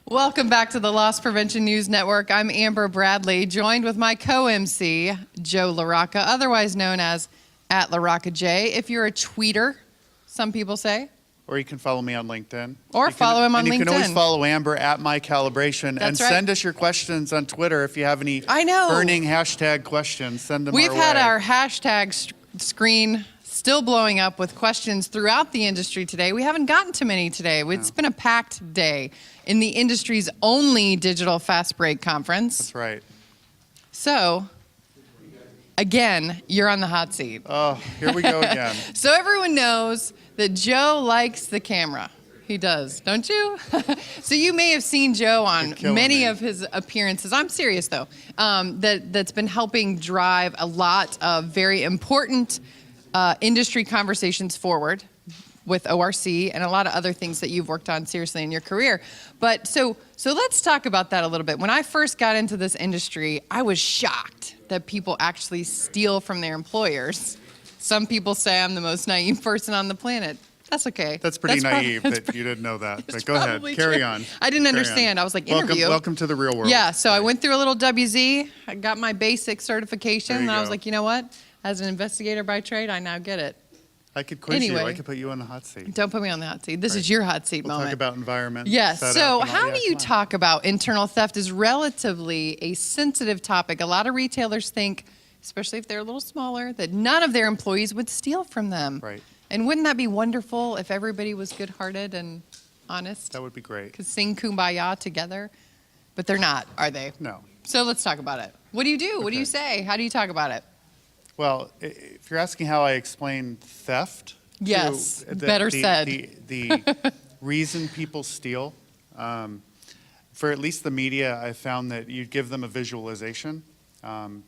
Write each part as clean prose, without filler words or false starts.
Welcome back to the Loss Prevention News Network. I'm Amber Bradley, joined with my co-MC, Joe LaRocca, otherwise known as @LaRoccaJ. If you're a tweeter, some people say. Or you can follow me on LinkedIn. Or follow him on LinkedIn. You can always follow Amber @MyCalibration. That's and right. send us your questions on Twitter if you have any burning hashtag questions. Send them We've our had way. our hashtag screen still blowing up with questions throughout the industry today. We haven't gotten to many today. It's been a packed day in the industry's only digital fast break conference. That's right. So, again, you're on the hot seat. Oh, here we go again. So everyone knows that Joe likes the camera. He does, don't you? So you may have seen Joe on many of his appearances. I'm serious, though. That's been helping drive a lot of very important industry conversations forward with ORC and a lot of other things that you've worked on seriously in your career. But so let's talk about that a little bit. When I first got into this industry, I was shocked that people actually steal from their employers. Some people say I'm the most naive person on the planet. That's okay. That's pretty naive that you didn't know that. But go ahead, carry on. I didn't understand. I was like, interview. Welcome to the real world. Yeah, so I went through a little WZ. I got my basic certification, and I was like, you know what? As an investigator by trade, I now get it. I could quiz you. I could put you on the hot seat. Don't put me on the hot seat. This is your hot seat moment. Talk about environment. Yes. So how do you talk about internal theft is relatively a sensitive topic. A lot of retailers think, especially if they're a little smaller, that none of their employees would steal from them. Right. And wouldn't that be wonderful if everybody was good-hearted and honest? That would be great. Could sing Kumbaya together, but they're not, are they? No. So let's talk about it. What do you do? What do you say? How do you talk about it? Well, if you're asking how I explain theft, yes, better said. The reason people steal, for at least the media, I found that you give them a visualization.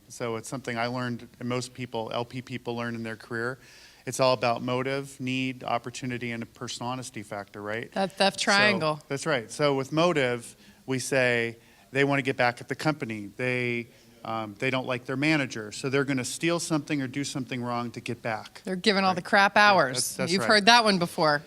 So it's something I learned, and most people, LP people, learn in their career. It's all about motive, need, opportunity, and a personal honesty factor, right? That theft triangle. So, that's right. So with motive, we say they want to get back at the company. They don't like their manager, so they're going to steal something or do something wrong to get back. They're giving all the crap hours. That's You've right. heard that one before.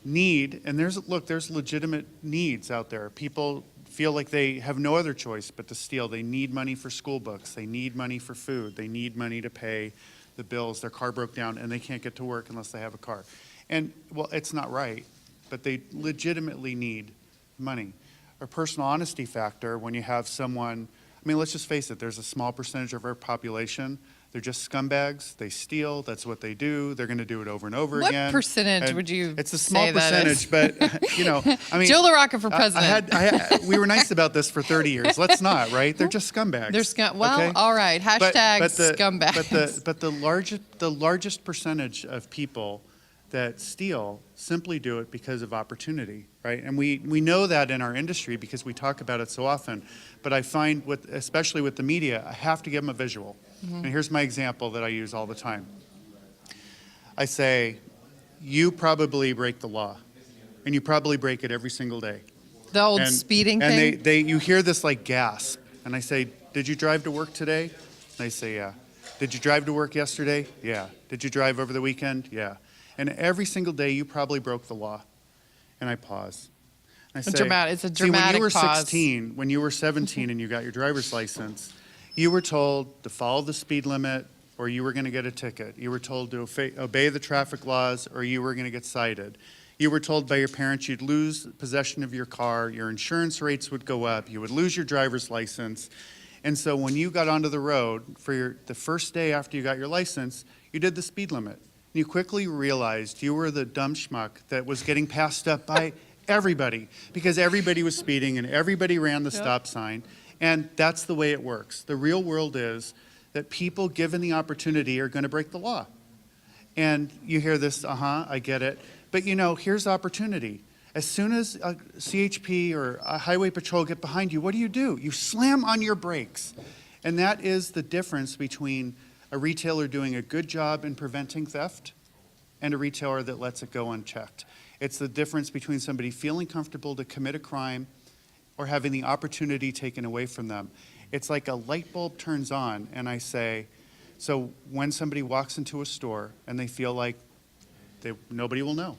Need, and there's legitimate needs out there. People feel like they have no other choice but to steal. They need money for school books. They need money for food. They need money to pay the bills. Their car broke down and they can't get to work unless they have a car. And, well, it's not right, but they legitimately need money. A personal honesty factor, when you have someone, I mean, let's just face it, there's a small percentage of our population. They're just scumbags. They steal. That's what they do. They're going to do it over and over again. What percentage would you It's a small say that is? percentage, but, you know, I mean. Joe LaRocca for president. We were nice about this for 30 years. Let's not, right? They're just scumbags. They're well, all right. Hashtag scumbags. But the largest percentage of people that steal simply do it because of opportunity, right? And we know that in our industry because we talk about it so often. But I find, especially with the media, I have to give them a visual. And here's my example that I use all the time. I say, you probably break the law, and you probably break it every single day. The old speeding thing? And you hear this like gasp, and I say, did you drive to work today? And they say, yeah. Did you drive to work yesterday? Yeah. Did you drive over the weekend? Yeah. And every single day you probably broke the law. And I pause. I say, it's a dramatic when you were pause. 16, when you were 17 and you got your driver's license, you were told to follow the speed limit or you were going to get a ticket. You were told to obey the traffic laws or you were going to get cited. You were told by your parents you'd lose possession of your car, your insurance rates would go up, you would lose your driver's license. And so when you got onto the road for the first day after you got your license, you did the speed limit. And you quickly realized you were the dumb schmuck that was getting passed up by everybody because everybody was speeding and everybody ran the stop sign. And that's the way it works. The real world is that people given the opportunity are going to break the law. And you hear this, I get it. But you know, here's opportunity. As soon as a CHP or a highway patrol get behind you, what do? You slam on your brakes. And that is the difference between a retailer doing a good job in preventing theft and a retailer that lets it go unchecked. It's the difference between somebody feeling comfortable to commit a crime or having the opportunity taken away from them. It's like a light bulb turns on and I say, so when somebody walks into a store and they feel like nobody will know.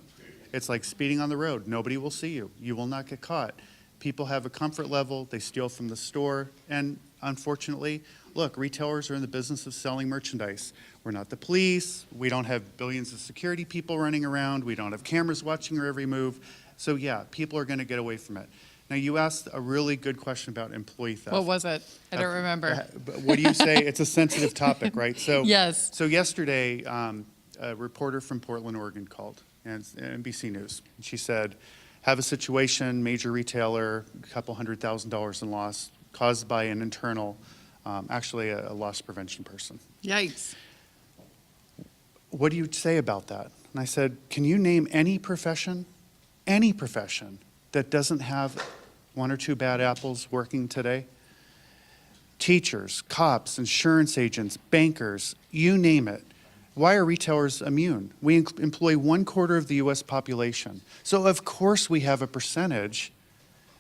It's like speeding on the road. Nobody will see you. You will not get caught. People have a comfort level, they steal from the store, and unfortunately, look, retailers are in the business of selling merchandise. We're not the police, we don't have billions of security people running around, we don't have cameras watching our every move. So yeah, people are gonna get away from it. Now, you asked a really good question about employee theft. What was it? I don't remember. What do you say? It's a sensitive topic, right? So Yes. So yesterday, a reporter from Portland, Oregon called, and NBC News. She said, have a situation, major retailer, a couple $100,000 in loss caused by an internal, actually a loss prevention person. Yikes. What do you say about that? And I said, can you name any profession that doesn't have one or two bad apples working today? Teachers, cops, insurance agents, bankers, you name it. Why are retailers immune? We employ 1/4 of the US population. So of course we have a percentage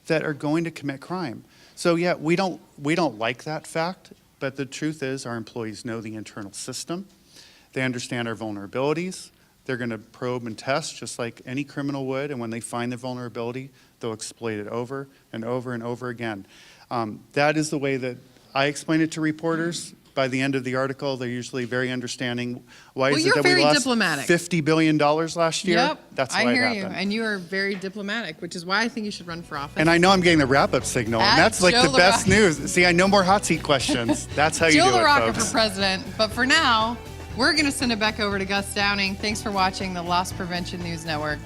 that are going to commit crime. So yeah, we don't like that fact, but the truth is our employees know the internal system. They understand our vulnerabilities. They're gonna probe and test just like any criminal would, and when they find the vulnerability, they'll exploit it over and over and over again. That is the way that I explain it to reporters. By the end of the article, they're usually very understanding. Why is it that we lost diplomatic. $50 billion last year? Yep, That's why I it hear happened. you, and you are very diplomatic, which is why I think you should run for office. And I know I'm getting the wrap-up signal, At and that's like Joe the best LaRocca. news. See, I know more hot seat questions. That's how you Joe do it, LaRocca folks. for president, but for now, we're going to send it back over to Gus Downing. Thanks for watching the Loss Prevention News Network.